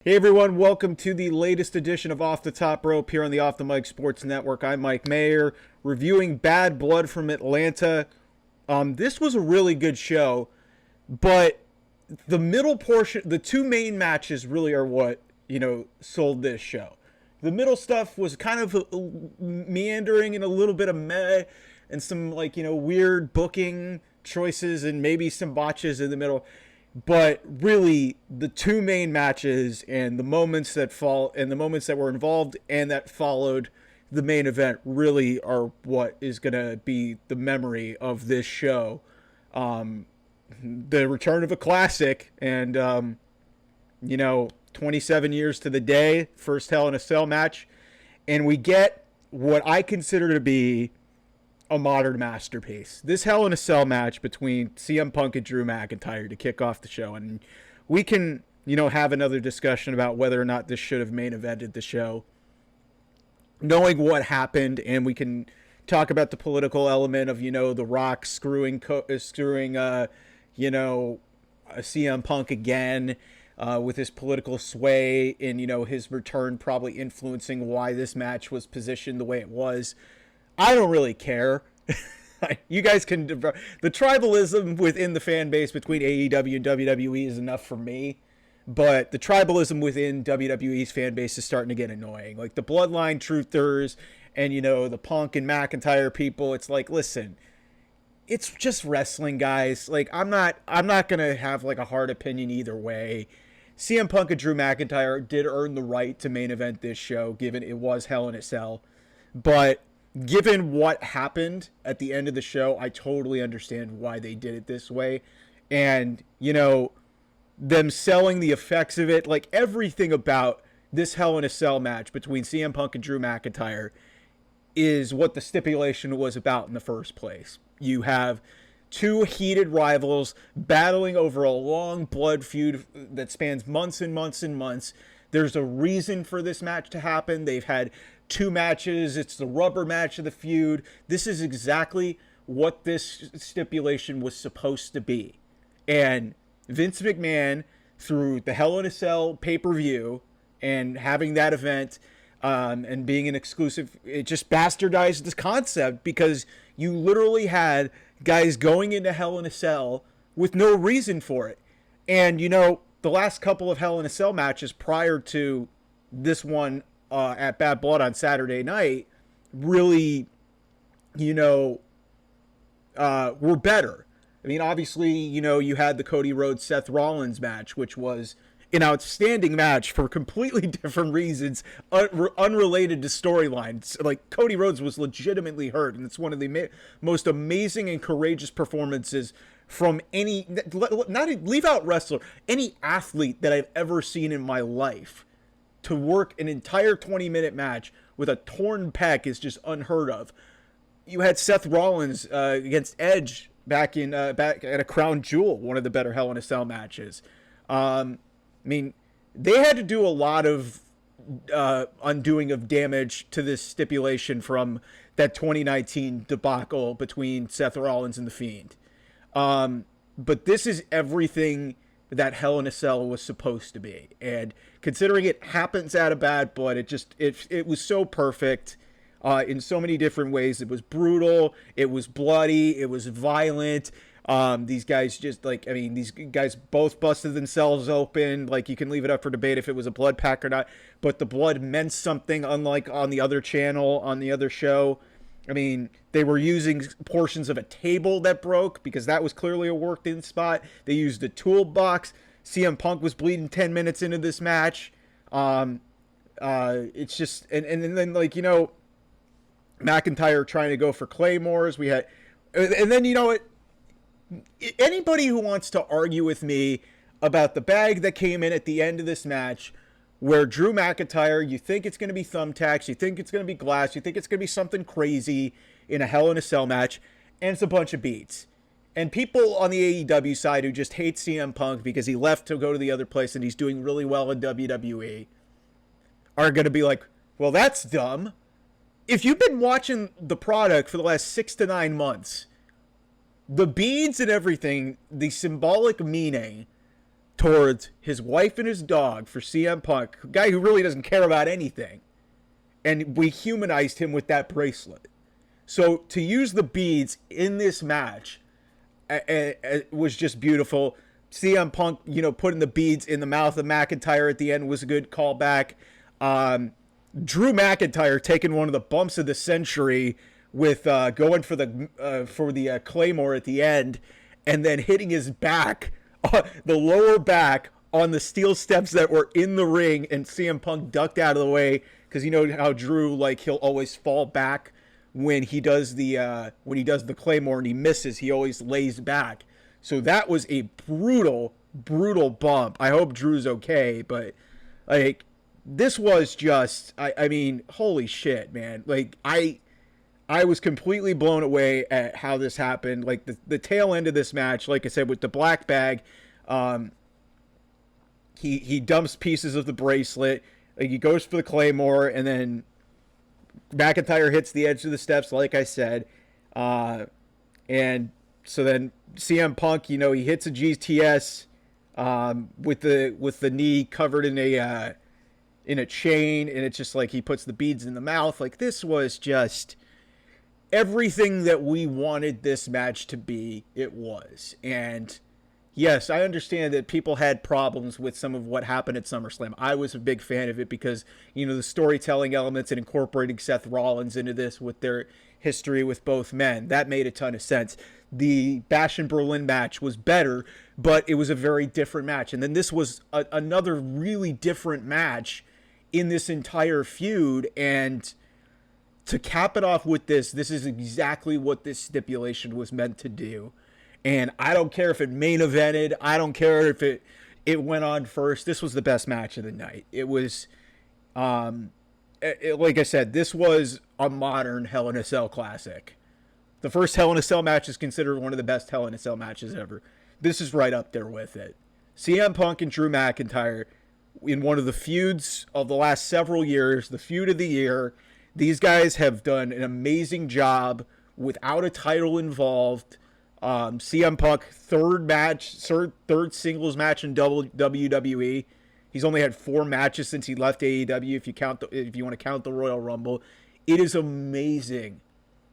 Hey everyone, welcome to the latest edition of Off the Top Rope here on the Off the Mic Sports Network. I'm Mike Mayer, reviewing Bad Blood from Atlanta. This was a really good show, but the middle portion, the two main matches really are what, sold this show. The middle stuff was kind of meandering and a little bit of meh and some weird booking choices and maybe some botches in the middle. But really, the two main matches and the moments that were involved and that followed the main event really are what is going to be the memory of this show. The return of a classic and, 27 years to the day, first Hell in a Cell match. And we get what I consider to be a modern masterpiece. This Hell in a Cell match between CM Punk and Drew McIntyre to kick off the show. And we can, have another discussion about whether or not this should have main evented the show. Knowing what happened, and we can talk about the political element of, The Rock screwing CM Punk again with his political sway and, his return probably influencing why this match was positioned the way it was. I don't really care. You guys can... The tribalism within the fan base between AEW and WWE is enough for me. But the tribalism within WWE's fan base is starting to get annoying. Like the Bloodline truthers and, the Punk and McIntyre people. It's like, listen, it's just wrestling, guys. Like, I'm not going to have like a hard opinion either way. CM Punk and Drew McIntyre did earn the right to main event this show, given it was Hell in a Cell. But given what happened at the end of the show, I totally understand why they did it this way. And, them selling the effects of it, like everything about this Hell in a Cell match between CM Punk and Drew McIntyre is what the stipulation was about in the first place. You have two heated rivals battling over a long blood feud that spans months and months and months. There's a reason for this match to happen. They've had two matches. It's the rubber match of the feud. This is exactly what this stipulation was supposed to be. And Vince McMahon, through the Hell in a Cell pay-per-view and having that event and being an exclusive, it just bastardized this concept because you literally had guys going into Hell in a Cell with no reason for it. And, the last couple of Hell in a Cell matches prior to this one at Bad Blood on Saturday night really, were better. I mean, obviously, you had the Cody Rhodes Seth Rollins match, which was an outstanding match for completely different reasons, unrelated to storylines. Like, Cody Rhodes was legitimately hurt, and it's one of the most amazing and courageous performances from any, leave out wrestler, any athlete that I've ever seen in my life. To work an entire 20-minute match with a torn pec is just unheard of. You had Seth Rollins against Edge back at a Crown Jewel, one of the better Hell in a Cell matches. They had to do a lot of undoing of damage to this stipulation from that 2019 debacle between Seth Rollins and The Fiend. But this is everything that Hell in a Cell was supposed to be. And considering it happens out of Bad Blood, it was so perfect in so many different ways. It was brutal. It was bloody. It was violent. These guys these guys both busted themselves open. Like, you can leave it up for debate if it was a blood pack or not. But the blood meant something, unlike on the other channel, on the other show. They were using portions of a table that broke because that was clearly a worked-in spot. They used a toolbox. CM Punk was bleeding 10 minutes into this match. It's just... And then, McIntyre trying to go for claymores. We had... And then, anybody who wants to argue with me about the bag that came in at the end of this match, where Drew McIntyre, you think it's going to be thumbtacks, you think it's going to be glass, you think it's going to be something crazy in a Hell in a Cell match, and it's a bunch of beats. And people on the AEW side who just hate CM Punk because he left to go to the other place and he's doing really well in WWE are going to be like, well, that's dumb. If you've been watching the product for the last 6 to 9 months, the beads and everything, the symbolic meaning towards his wife and his dog for CM Punk, a guy who really doesn't care about anything. And we humanized him with that bracelet. So to use the beads in this match was just beautiful. CM Punk, putting the beads in the mouth of McIntyre at the end was a good callback. Drew McIntyre taking one of the bumps of the century with going for the Claymore at the end, and then hitting his back, the lower back, on the steel steps that were in the ring, and CM Punk ducked out of the way, because you know how Drew, he'll always fall back when he does the Claymore and he misses. He always lays back. So that was a brutal bump. I hope Drew's okay, but this was just, I mean, holy shit, man. I was completely blown away at how this happened. The tail end of this match, like I said, with the black bag, he dumps pieces of the bracelet. He goes for the Claymore, and then McIntyre hits the edge of the steps, like I said. And so then CM Punk, he hits a GTS with the knee covered in a chain, and it's just he puts the beads in the mouth. This was just everything that we wanted this match to be. It was. And yes, I understand that people had problems with some of what happened at SummerSlam. I was a big fan of it because, the storytelling elements and incorporating Seth Rollins into this with their history with both men, that made a ton of sense. The Bash in Berlin match was better, but it was a very different match. And then this was another really different match in this entire feud. And to cap it off with this is exactly what this stipulation was meant to do. And I don't care if it main evented. I don't care if it went on first. This was the best match of the night. It was, like I said, this was a modern Hell in a Cell classic. The first Hell in a Cell match is considered one of the best Hell in a Cell matches ever. This is right up there with it. CM Punk and Drew McIntyre in one of the feuds of the last several years, the feud of the year. These guys have done an amazing job without a title involved. CM Punk, third singles match in WWE. He's only had 4 matches since he left AEW. If you want to count the Royal Rumble, it is amazing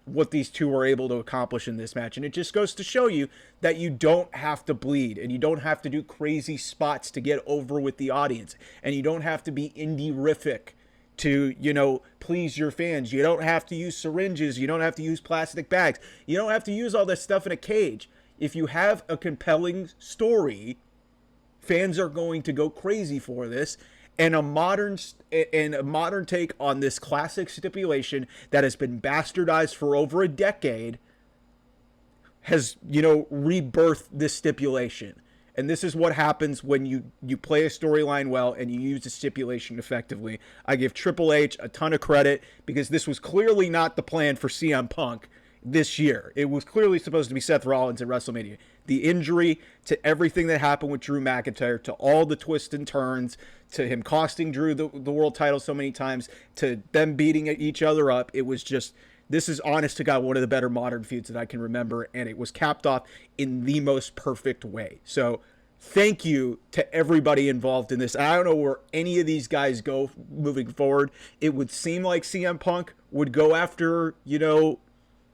what these two were able to accomplish in this match, and it just goes to show you that you don't have to bleed, and you don't have to do crazy spots to get over with the audience, and you don't have to be indie-rific to, please your fans. You don't have to use syringes. You don't have to use plastic bags. You don't have to use all this stuff in a cage. If you have a compelling story, fans are going to go crazy for this. And a modern take on this classic stipulation that has been bastardized for over a decade has, rebirthed this stipulation. And this is what happens when you play a storyline well and you use a stipulation effectively. I give Triple H a ton of credit because this was clearly not the plan for CM Punk this year. It was clearly supposed to be Seth Rollins at WrestleMania. The injury, to everything that happened with Drew McIntyre, to all the twists and turns, to him costing Drew the world title so many times, to them beating each other up, it was just, this is honest to God one of the better modern feuds that I can remember, and it was capped off in the most perfect way. So thank you to everybody involved in this. I don't know where any of these guys go moving forward. It would seem like CM Punk would go after,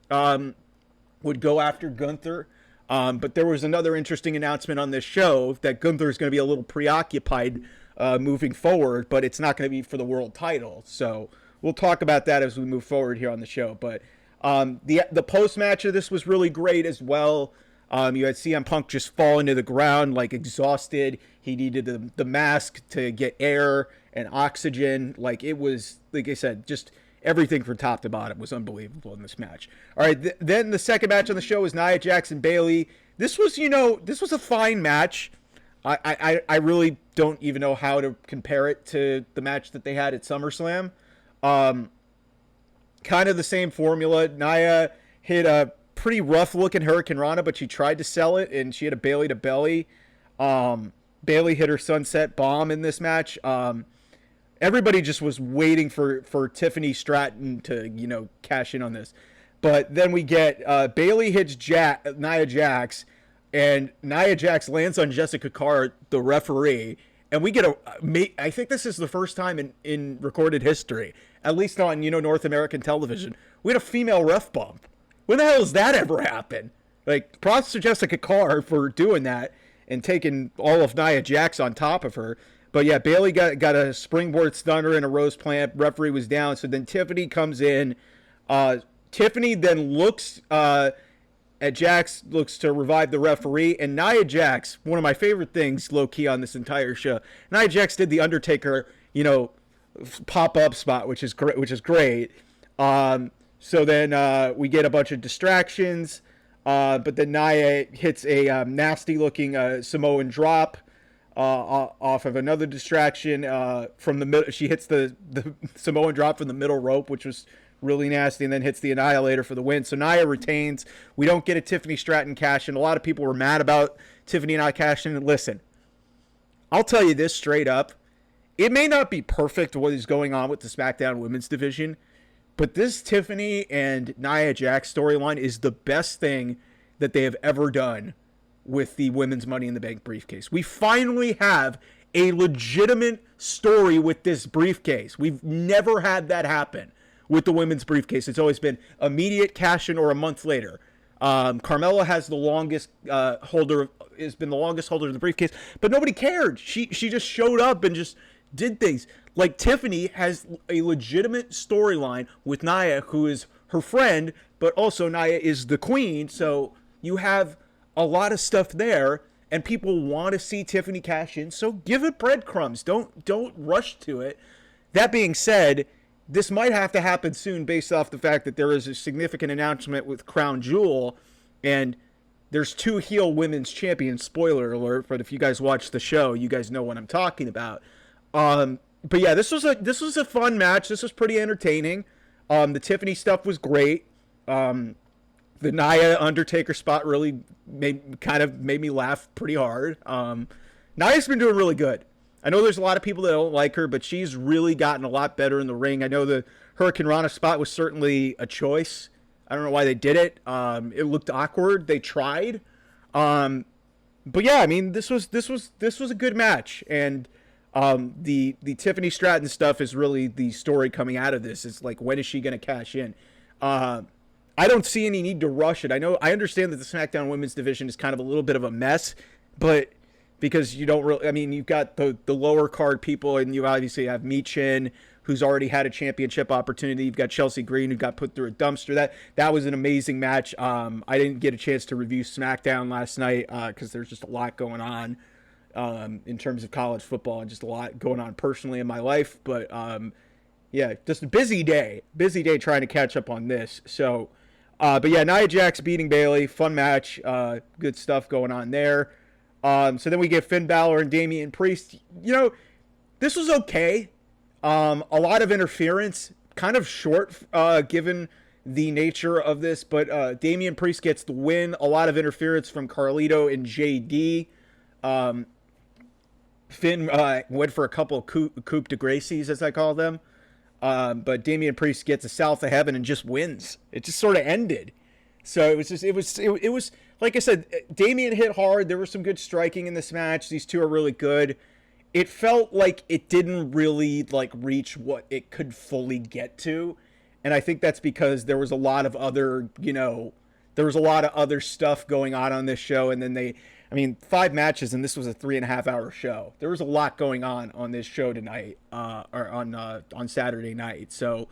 Gunther. But there was another interesting announcement on this show that Gunther is going to be a little preoccupied moving forward, but it's not going to be for the world title. So we'll talk about that as we move forward here on the show. But the post-match of this was really great as well. You had CM Punk just falling to the ground, exhausted. He needed the mask to get air and oxygen. It was, like I said, just everything from top to bottom was unbelievable in this match. All right, then the second match on the show was Nia Jax and Bayley. This was, this was a fine match. I really don't even know how to compare it to the match that they had at SummerSlam. Kind of the same formula. Nia hit a pretty rough-looking Hurricane Rana, but she tried to sell it, and she had a Bayley to belly. Bayley hit her Sunset Bomb in this match. Everybody just was waiting for Tiffany Stratton to, cash in on this. But then we get Bayley hits Nia Jax. and Nia Jax lands on Jessica Carr, the referee, and we get I think this is the first time in recorded history, at least on, North American television, we had a female ref bump. When the hell has that ever happened? Like, props to Jessica Carr for doing that and taking all of Nia Jax on top of her. But yeah, Bayley got a springboard stunner and a rose plant. Referee was down. So then Tiffany comes in. Tiffany then looks at Jax, looks to revive the referee. And Nia Jax, one of my favorite things, low-key, on this entire show, Nia Jax did the Undertaker, pop-up spot, which is great. So then we get a bunch of distractions. But then Nia hits a nasty-looking Samoan drop off of another distraction from the middle. She hits the Samoan drop from the middle rope, which was really nasty, and then hits the Annihilator for the win. So Nia retains. We don't get a Tiffany Stratton cash-in. A lot of people were mad about Tiffany not cashing in. Listen, I'll tell you this straight up. It may not be perfect what is going on with the SmackDown Women's Division, but this Tiffany and Nia Jax storyline is the best thing that they have ever done with the Women's Money in the Bank briefcase. We finally have a legitimate story with this briefcase. We've never had that happen with the women's briefcase. It's always been immediate cash-in or a month later. Carmella has the longest has been the longest holder of the briefcase, but nobody cared. She just showed up and just did things. Like, Tiffany has a legitimate storyline with Nia, who is her friend, but also Nia is the queen, so you have a lot of stuff there, and people want to see Tiffany cash in, so give it breadcrumbs. Don't rush to it. That being said, this might have to happen soon based off the fact that there is a significant announcement with Crown Jewel, and there's 2 heel women's champions. Spoiler alert, but if you guys watch the show, you guys know what I'm talking about. But yeah, this was a fun match. This was pretty entertaining. The Tiffany stuff was great. The Nia Undertaker spot really made me laugh pretty hard. Nia's been doing really good. I know there's a lot of people that don't like her, but she's really gotten a lot better in the ring. I know the Hurricane Rana spot was certainly a choice. I don't know why they did it. It looked awkward. They tried. But yeah, I mean, this was a good match, and the Tiffany Stratton stuff is really the story coming out of this. It's like, when is she going to cash in? I don't see any need to rush it. I understand that the SmackDown Women's Division is kind of a little bit of a mess, but because you don't really, I mean, you've got the lower card people, and you obviously have Michin, who's already had a championship opportunity. You've got Chelsea Green, who got put through a dumpster. That was an amazing match. I didn't get a chance to review SmackDown last night because there's just a lot going on in terms of college football, and just a lot going on personally in my life. But yeah, just a busy day trying to catch up on this. So, but yeah, Nia Jax beating Bayley, fun match, good stuff going on there. So then we get Finn Balor and Damian Priest. This was okay. A lot of interference, kind of short given the nature of this, but Damian Priest gets the win. A lot of interference from Carlito and JD. Finn went for a couple of coup de gracies, as I call them. But Damian Priest gets a South of Heaven and just wins. It just sort of ended. So it was like I said, Damian hit hard. There was some good striking in this match. These two are really good. It felt like it didn't really reach what it could fully get to. And I think that's because there was a lot of other, stuff going on this show. And then 5 matches, and this was a 3.5 hour show. There was a lot going on this show tonight, or on Saturday night. So,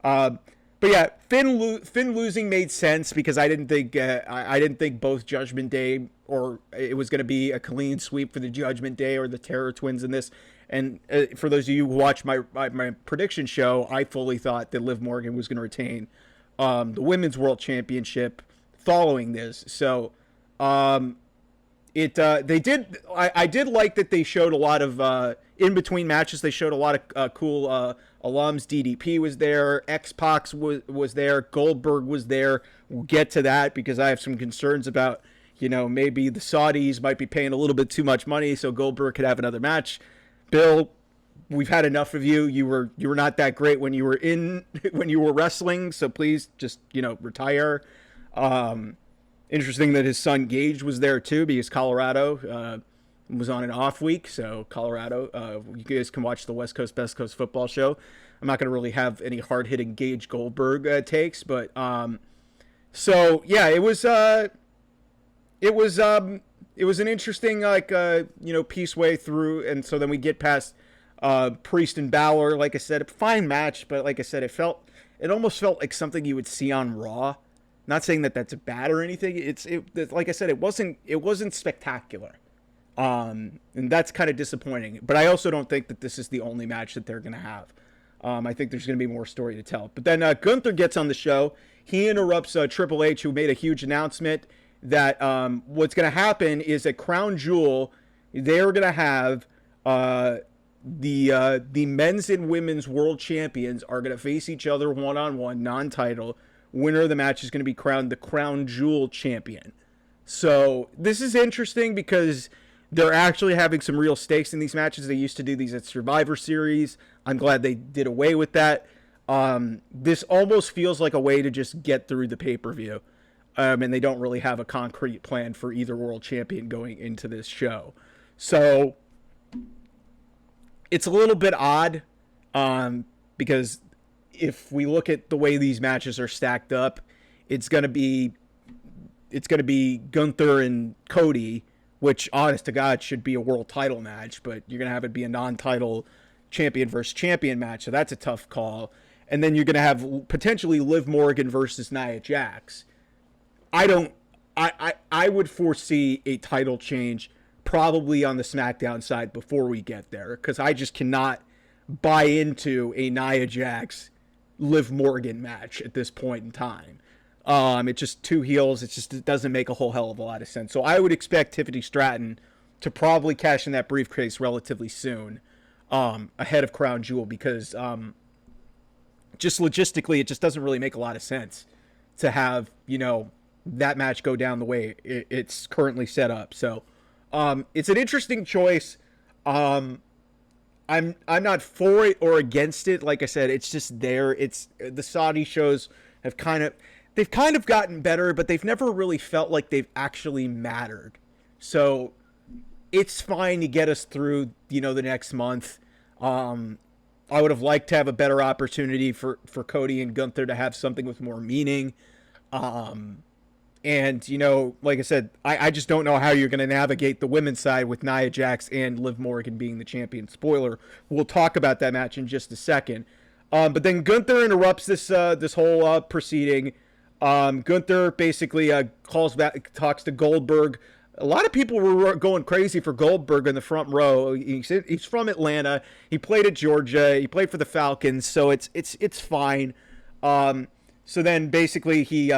but yeah, Finn losing made sense because I didn't think both Judgment Day or it was going to be a clean sweep for the Judgment Day or the Terror Twins in this. And for those of you who watched my prediction show, I fully thought that Liv Morgan was going to retain the Women's World Championship following this. So, they did. I did like that they showed a lot of in between matches. They showed a lot of cool alums. DDP was there. X-Pac was there. Goldberg was there. We'll get to that because I have some concerns about maybe the Saudis might be paying a little bit too much money so Goldberg could have another match. Bill, we've had enough of you. You were not that great when you were wrestling. So please just retire. Interesting that his son Gage was there too, because Colorado was on an off week. So Colorado, you guys can watch the West Coast Best Coast football show. I'm not going to really have any hard hitting Gage Goldberg takes, but so yeah, it was an interesting piece way through, and so then we get past Priest and Balor. Like I said, a fine match, but like I said, it almost felt like something you would see on Raw. Not saying that that's bad or anything. Like I said, it wasn't spectacular, and that's kind of disappointing. But I also don't think that this is the only match that they're gonna have. I think there's gonna be more story to tell. But then Gunther gets on the show. He interrupts Triple H, who made a huge announcement that what's gonna happen is at Crown Jewel, they're gonna have the men's and women's world champions are gonna face each other one-on-one, non-title. Winner of the match is going to be crowned the Crown Jewel champion. So this is interesting because they're actually having some real stakes in these matches. They used to do these at Survivor Series. I'm glad they did away with that. This almost feels like a way to just get through the pay-per-view. And they don't really have a concrete plan for either world champion going into this show. So it's a little bit odd because if we look at the way these matches are stacked up, it's gonna be Gunther and Cody, which honest to God should be a world title match, but you're gonna have it be a non-title champion versus champion match, so that's a tough call. And then you're gonna have potentially Liv Morgan versus Nia Jax. I would foresee a title change probably on the SmackDown side before we get there, because I just cannot buy into a Nia Jax Liv Morgan match at this point in time. It's just two heels. It doesn't make a whole hell of a lot of sense. So I would expect Tiffany Stratton to probably cash in that briefcase relatively soon, ahead of Crown Jewel, because just logistically, it just doesn't really make a lot of sense to have, that match go down the way it's currently set up. So it's an interesting choice. I'm not for it or against it. Like I said, it's just there. It's the Saudi shows have kind of gotten better, but they've never really felt like they've actually mattered. So it's fine to get us through, the next month. I would have liked to have a better opportunity for Cody and Gunther to have something with more meaning. And, like I said, I just don't know how you're going to navigate the women's side with Nia Jax and Liv Morgan being the champion. Spoiler, we'll talk about that match in just a second. But then Gunther interrupts this whole proceeding. Gunther basically talks to Goldberg. A lot of people were going crazy for Goldberg in the front row. He's from Atlanta. He played at Georgia. He played for the Falcons, so it's fine. So then basically he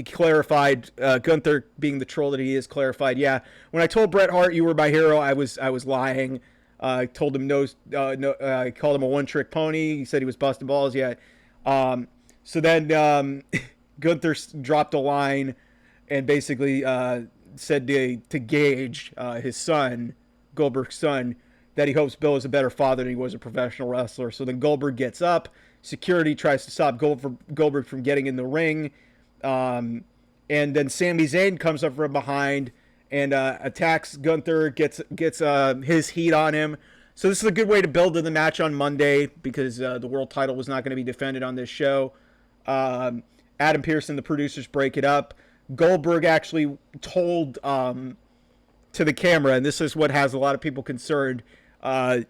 clarified, Gunther, being the troll that he is, clarified, yeah, when I told Bret Hart you were my hero, I was lying. I told him I called him a one-trick pony. He said he was busting balls. Yeah. So then Gunther dropped a line and basically said to Gage, his son, Goldberg's son, that he hopes Bill is a better father than he was a professional wrestler. So then Goldberg gets up. Security tries to stop Goldberg from getting in the ring. And then Sami Zayn comes up from behind and attacks Gunther, gets his heat on him. So this is a good way to build to the match on Monday, because the world title was not going to be defended on this show. Adam Pearce and the producers break it up. Goldberg actually told to the camera, and this is what has a lot of people concerned,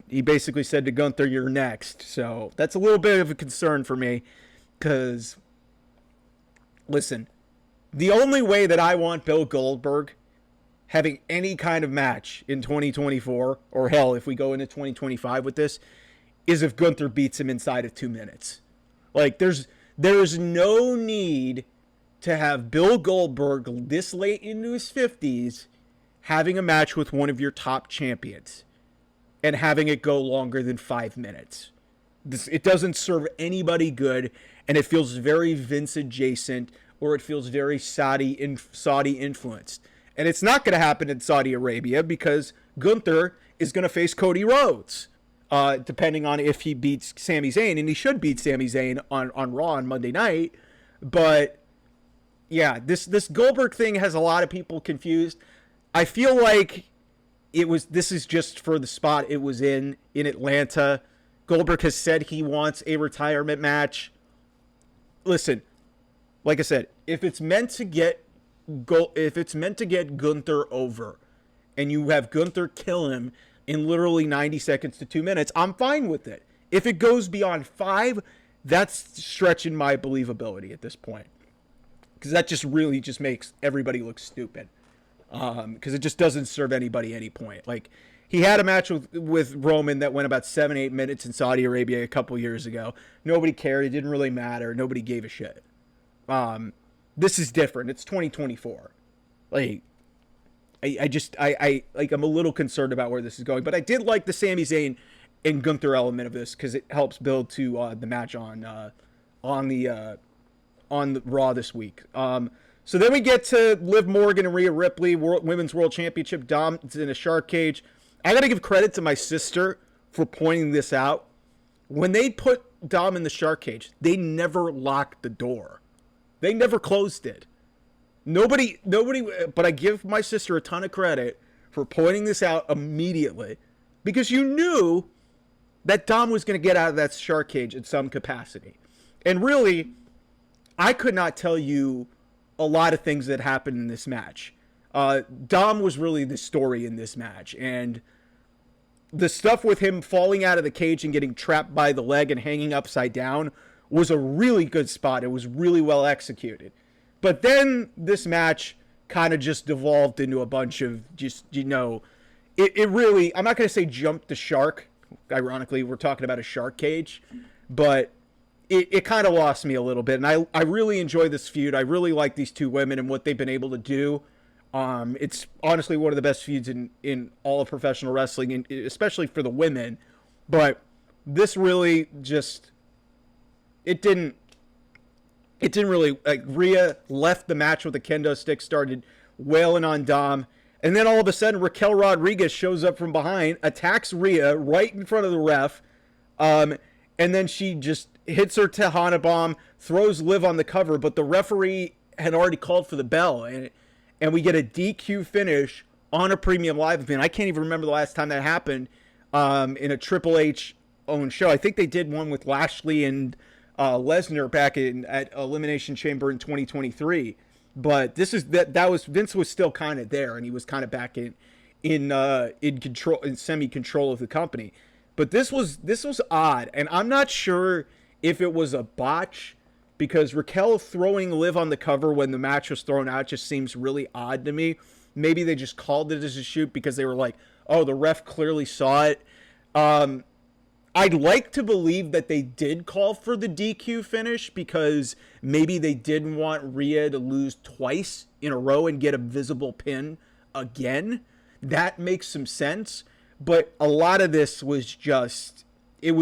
he basically said to Gunther, "You're next." So that's a little bit of a concern for me, because, listen, the only way that I want Bill Goldberg having any kind of match in 2024, or hell, if we go into 2025 with this, is if Gunther beats him inside of 2 minutes. Like, there's no need to have Bill Goldberg this late into his 50s having a match with one of your top champions and having it go longer than 5 minutes. It doesn't serve anybody good, and it feels very Vince adjacent, or it feels very Saudi influenced. And it's not going to happen in Saudi Arabia, because Gunther is going to face Cody Rhodes, depending on if he beats Sami Zayn, and he should beat Sami Zayn on Raw on Monday night. But yeah, this Goldberg thing has a lot of people confused. I feel like this is just for the spot it was in Atlanta. Goldberg has said he wants a retirement match. Listen, like I said, if it's meant to get Gunther over, and you have Gunther kill him in literally 90 seconds to 2 minutes, I'm fine with it. If it goes beyond 5, that's stretching my believability at this point, because that just really just makes everybody look stupid. Because it just doesn't serve anybody any point. Like, he had a match with Roman that went about 7-8 minutes in Saudi Arabia a couple years ago. Nobody cared. It didn't really matter. Nobody gave a shit. This is different. It's 2024. Like, I'm a little concerned about where this is going. But I did like the Sami Zayn and Gunther element of this, because it helps build to the match on the Raw this week. So then we get to Liv Morgan and Rhea Ripley, Women's World Championship. Dom's in a shark cage. I got to give credit to my sister for pointing this out. When they put Dom in the shark cage, they never locked the door. They never closed it. Nobody, but I give my sister a ton of credit for pointing this out immediately, because you knew that Dom was going to get out of that shark cage in some capacity. And really, I could not tell you a lot of things that happened in this match. Dom was really the story in this match, and the stuff with him falling out of the cage and getting trapped by the leg and hanging upside down was a really good spot. It was really well executed. But then this match kind of just devolved into a bunch of just, it really, I'm not going to say jumped the shark. Ironically, we're talking about a shark cage, but it kind of lost me a little bit. And I really enjoy this feud. I really like these two women and what they've been able to do. It's honestly one of the best feuds in all of professional wrestling, and especially for the women. But this really just, it didn't really, like, Rhea left the match with a kendo stick, started wailing on Dom, and then all of a sudden Raquel Rodriguez shows up from behind, attacks Rhea right in front of the ref, and then she just hits her Tejana bomb, throws Liv on the cover, but the referee had already called for the bell, and we get a DQ finish on a premium live event. I can't even remember the last time that happened in a Triple H owned show. I think they did one with Lashley and Lesnar back at Elimination Chamber in 2023. But this is that was Vince was still kind of there, and he was kind of back in control, in semi control of the company. But this was odd, and I'm not sure if it was a botch, because Raquel throwing Liv on the cover when the match was thrown out just seems really odd to me. Maybe they just called it as a shoot because they were like, oh, the ref clearly saw it. I'd like to believe that they did call for the DQ finish, because maybe they didn't want Rhea to lose twice in a row and get a visible pin again. That makes some sense. But a lot of this was just, a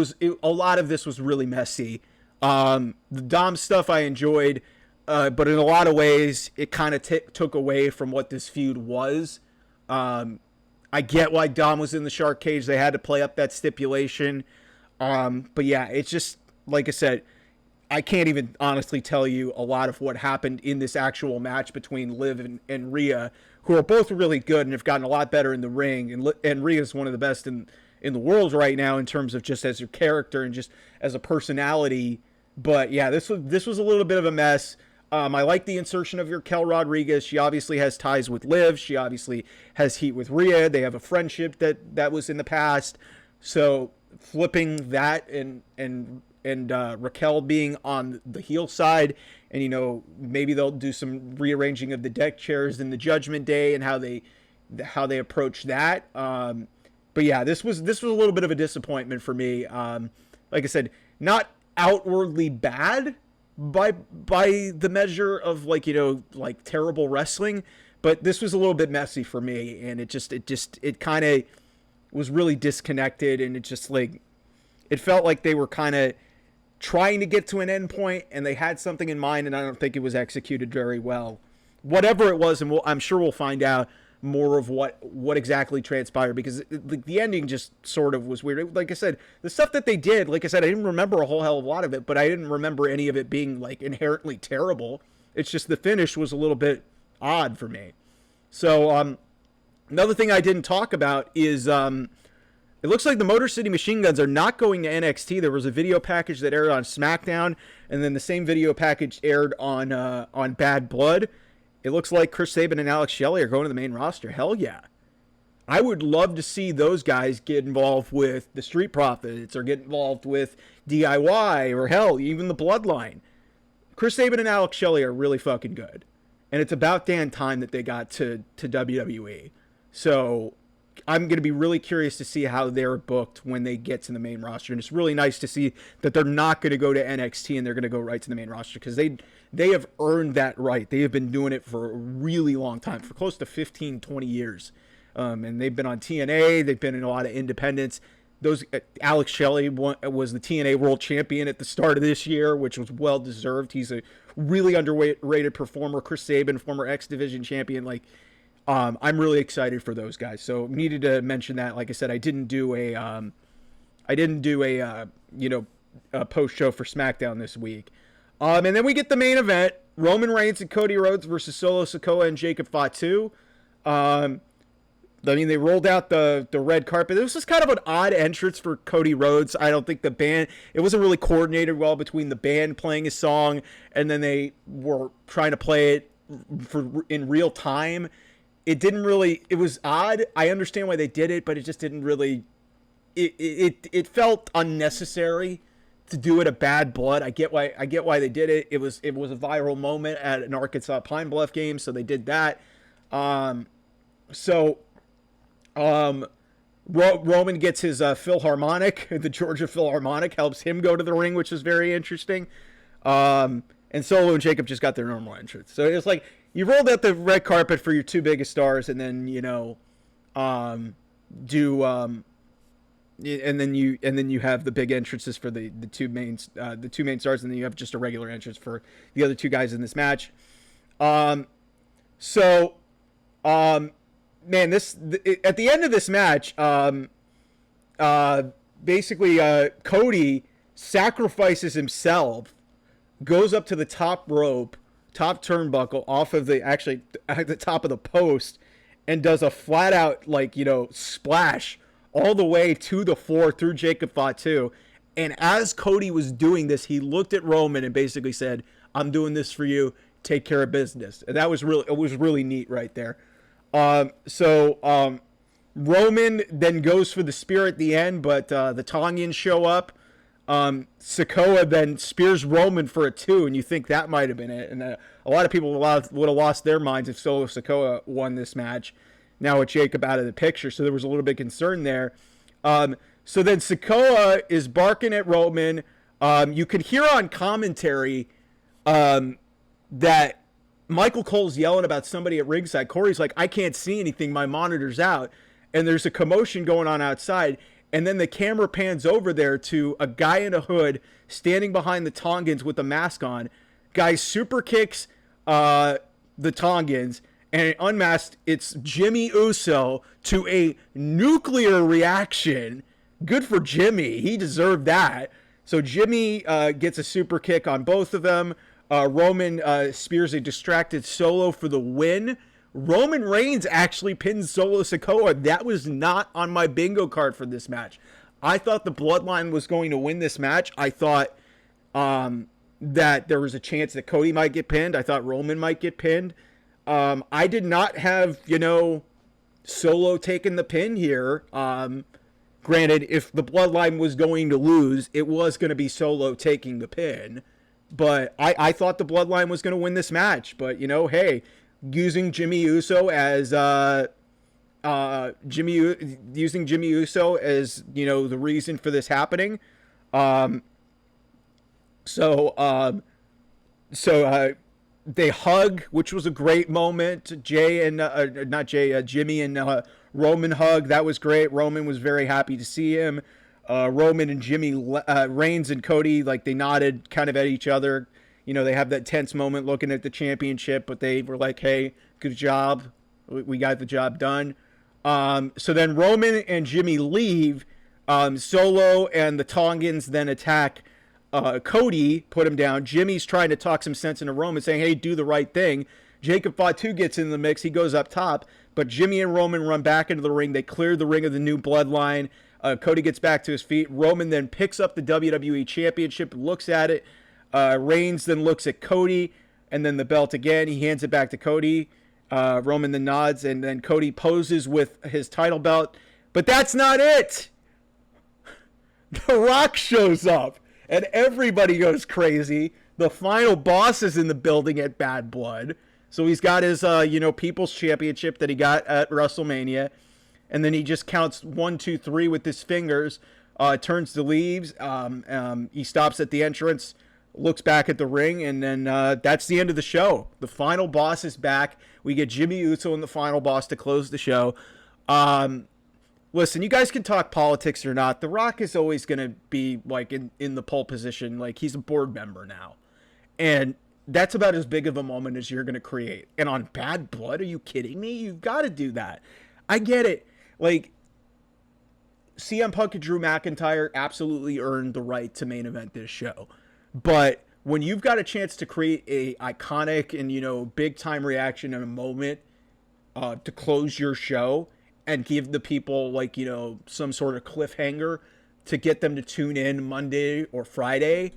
lot of this was really messy. The Dom stuff I enjoyed, but in a lot of ways, it kind of took away from what this feud was. I get why Dom was in the shark cage. They had to play up that stipulation. But yeah, it's just, like I said, I can't even honestly tell you a lot of what happened in this actual match between Liv and Rhea, who are both really good and have gotten a lot better in the ring. And Rhea's one of the best in the world right now in terms of just as her character and just as a personality. But yeah, this was a little bit of a mess. I like the insertion of Raquel Rodriguez. She obviously has ties with Liv. She obviously has heat with Rhea. They have a friendship that was in the past. So flipping that and Raquel being on the heel side, and maybe they'll do some rearranging of the deck chairs in the Judgment Day and how they approach that. But yeah, this was a little bit of a disappointment for me. Like I said, not outwardly bad by the measure of like terrible wrestling, but this was a little bit messy for me, and it kind of was really disconnected, and it felt like they were kind of trying to get to an end point, and they had something in mind, and I don't think it was executed very well. Whatever it was, and I'm sure we'll find out more of what exactly transpired, because the ending just sort of was weird. Like I said, the stuff that they did, like I said, I didn't remember a whole hell of a lot of it, but I didn't remember any of it being like inherently terrible. It's just the finish was a little bit odd for me. So another thing I didn't talk about is it looks like the Motor City Machine Guns are not going to NXT. There was a video package that aired on SmackDown, and then the same video package aired on Bad Blood. It looks like Chris Sabin and Alex Shelley are going to the main roster. Hell yeah. I would love to see those guys get involved with the Street Profits or get involved with DIY or hell, even the Bloodline. Chris Sabin and Alex Shelley are really fucking good. And it's about damn time that they got to WWE. So I'm going to be really curious to see how they're booked when they get to the main roster. And it's really nice to see that they're not going to go to NXT and they're going to go right to the main roster, because they have earned that right. They have been doing it for a really long time, for close to 15, 20 years. And they've been on TNA. They've been in a lot of independents. Alex Shelley was the TNA World Champion at the start of this year, which was well deserved. He's a really underrated performer. Chris Sabin, former X Division champion. I'm really excited for those guys. So needed to mention that. Like I said, I didn't do a post show for SmackDown this week. And then we get the main event: Roman Reigns and Cody Rhodes versus Solo Sikoa and Jacob Fatu. They rolled out the red carpet. This was kind of an odd entrance for Cody Rhodes. I don't think it wasn't really coordinated well between the band playing a song and then they were trying to play it in real time. It was odd. I understand why they did it, but it just didn't really, it felt unnecessary to do it a Bad Blood. I get why they did it. It was a viral moment at an Arkansas Pine Bluff game, so they did that. Roman gets his Philharmonic. The Georgia Philharmonic helps him go to the ring, which is very interesting. And Solo and Jacob just got their normal entrance. So it's like you rolled out the red carpet for your two biggest stars, and then and then you have the big entrances for the two main stars, and then you have just a regular entrance for the other two guys in this match. Man, at the end of this match, basically Cody sacrifices himself, goes up to the top rope, top turnbuckle, at the top of the post, and does a flat out splash all the way to the floor through Jacob Fatu. And as Cody was doing this, he looked at Roman and basically said, "I'm doing this for you. Take care of business." And it was really neat right there. Roman then goes for the spear at the end, but the Tongans show up. Sikoa then spears Roman for a 2, and you think that might have been it. And a lot of people would have lost their minds if Solo Sikoa won this match. Now with Jacob out of the picture, so there was a little bit of concern there. So then Sikoa is barking at Roman. You could hear on commentary that Michael Cole's yelling about somebody at ringside. Corey's like, "I can't see anything. My monitor's out." And there's a commotion going on outside. And then the camera pans over there to a guy in a hood standing behind the Tongans with a mask on. Guy super kicks the Tongans, and unmasked, it's Jimmy Uso to a nuclear reaction. Good for Jimmy. He deserved that. So Jimmy gets a super kick on both of them. Roman spears a distracted Solo for the win. Roman Reigns actually pins Solo Sikoa. That was not on my bingo card for this match. I thought the Bloodline was going to win this match. I thought that there was a chance that Cody might get pinned. I thought Roman might get pinned. I did not have, Solo taking the pin here. Granted, if the Bloodline was going to lose, it was going to be Solo taking the pin. But I thought the Bloodline was going to win this match. But, hey, using Jimmy Uso as the reason for this happening. They hug, which was a great moment. Jimmy and Roman hug. That was great. Roman was very happy to see him. Roman and Jimmy, Reigns and Cody, they nodded kind of at each other. They have that tense moment looking at the championship, but they were like, "Hey, good job. We got the job done." So then Roman and Jimmy leave. Solo and the Tongans then attack Cody put him down. Jimmy's trying to talk some sense into Roman, saying, hey, do the right thing. Jacob Fatu gets in the mix. He goes up top. But Jimmy and Roman run back into the ring. They clear the ring of the new bloodline. Cody gets back to his feet. Roman then picks up the WWE Championship, looks at it. Reigns then looks at Cody, and then the belt again. He hands it back to Cody. Roman then nods, and then Cody poses with his title belt. But that's not it. The Rock shows up, and everybody goes crazy. The final boss is in the building at Bad Blood. So he's got his, People's Championship that he got at WrestleMania. And then he just counts 1, 2, 3 with his fingers, turns to leaves. He stops at the entrance, looks back at the ring, and then that's the end of the show. The final boss is back. We get Jimmy Uso and the final boss to close the show. Listen, you guys can talk politics or not. The Rock is always going to be like in the pole position. Like, he's a board member now. And that's about as big of a moment as you're going to create. And on Bad Blood, are you kidding me? You've got to do that. I get it. Like, CM Punk and Drew McIntyre absolutely earned the right to main event this show. But when you've got a chance to create a iconic and, big time reaction in a moment to close your show and give the people, like, some sort of cliffhanger to get them to tune in Monday or Friday,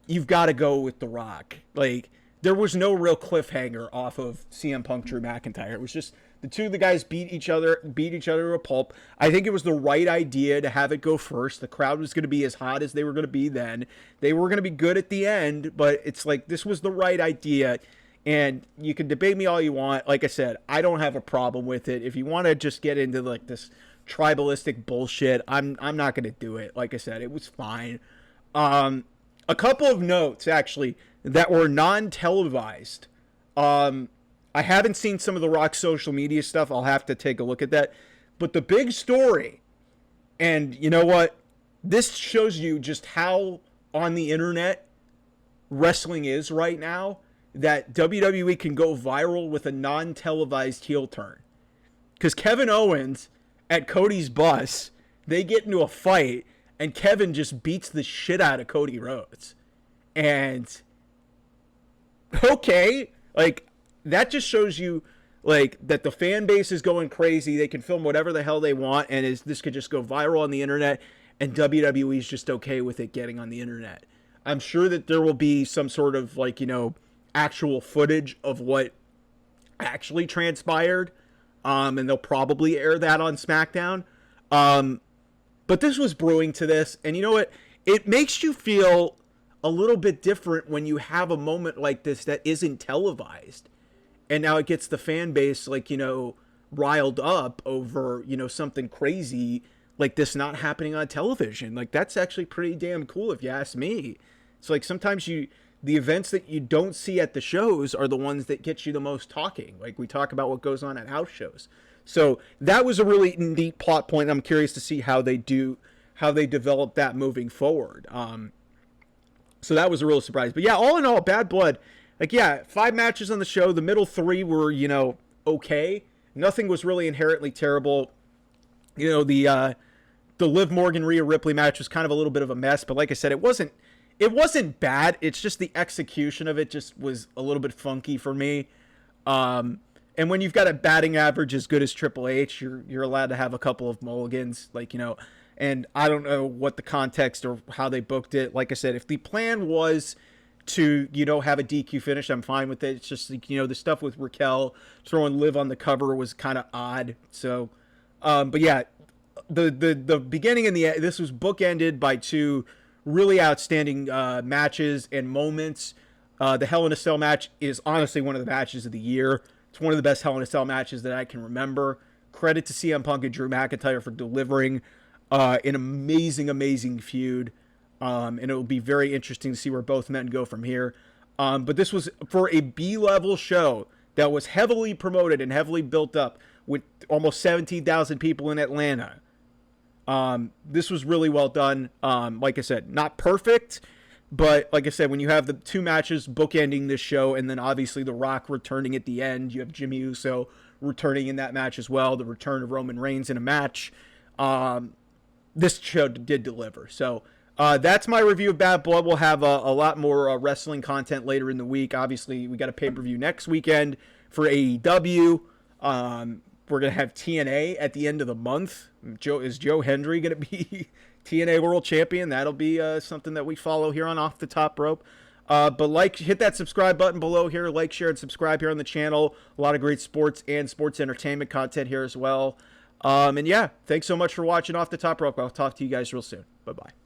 you've got to go with The Rock. Like, there was no real cliffhanger off of CM Punk, Drew McIntyre. It was just the two of the guys beat each other to a pulp. I think it was the right idea to have it go first. The crowd was going to be as hot as they were going to be then. They were going to be good at the end, but it's like, this was the right idea. And you can debate me all you want. Like I said, I don't have a problem with it. If you want to just get into like this tribalistic bullshit, I'm not going to do it. Like I said, it was fine. A couple of notes, actually, that were non-televised. I haven't seen some of The Rock's social media stuff. I'll have to take a look at that. But the big story, and you know what? This shows you just how on the internet wrestling is right now, that WWE can go viral with a non-televised heel turn. Because Kevin Owens at Cody's bus, they get into a fight, and Kevin just beats the shit out of Cody Rhodes. And, okay, like, that just shows you, like, that the fan base is going crazy. They can film whatever the hell they want, and this could just go viral on the internet, and WWE is just okay with it getting on the internet. I'm sure that there will be some sort of, like, actual footage of what actually transpired, and they'll probably air that on SmackDown. But this was brewing to this, and you know what? It makes you feel a little bit different when you have a moment like this that isn't televised. And now it gets the fan base, like, riled up over, something crazy like this not happening on television. Like, that's actually pretty damn cool if you ask me. It's like sometimes the events that you don't see at the shows are the ones that get you the most talking. Like, we talk about what goes on at house shows. So that was a really neat plot point. I'm curious to see how they develop that moving forward. So that was a real surprise. But yeah, all in all, Bad Blood, like, yeah, 5 matches on the show. The middle 3 were, okay. Nothing was really inherently terrible. The Liv Morgan Rhea Ripley match was kind of a little bit of a mess, but like I said, it wasn't bad. It's just the execution of it just was a little bit funky for me. And when you've got a batting average as good as Triple H, you're allowed to have a couple of mulligans, and I don't know what the context or how they booked it. Like I said, if the plan was to, have a DQ finish, I'm fine with it. It's just, the stuff with Raquel throwing Liv on the cover was kind of odd. So, but yeah, the beginning and this was bookended by 2 really outstanding matches and moments. The Hell in a Cell match is honestly one of the matches of the year. It's one of the best Hell in a Cell matches that I can remember. Credit to CM Punk and Drew McIntyre for delivering an amazing feud. And it will be very interesting to see where both men go from here. But this was for a B-level show that was heavily promoted and heavily built up with almost 17,000 people in Atlanta. This was really well done. Like I said, not perfect, but like I said, when you have the 2 matches bookending this show, and then obviously The Rock returning at the end, you have Jimmy Uso returning in that match as well, the return of Roman Reigns in a match. This show did deliver. So, That's my review of Bad Blood. We'll have a lot more wrestling content later in the week. Obviously, we got a pay-per-view next weekend for AEW. We're going to have TNA at the end of the month. Is Joe Hendry going to be TNA World Champion? That'll be something that we follow here on Off the Top Rope. But hit that subscribe button below here. Like, share, and subscribe here on the channel. A lot of great sports and sports entertainment content here as well. And yeah, thanks so much for watching Off the Top Rope. I'll talk to you guys real soon. Bye-bye.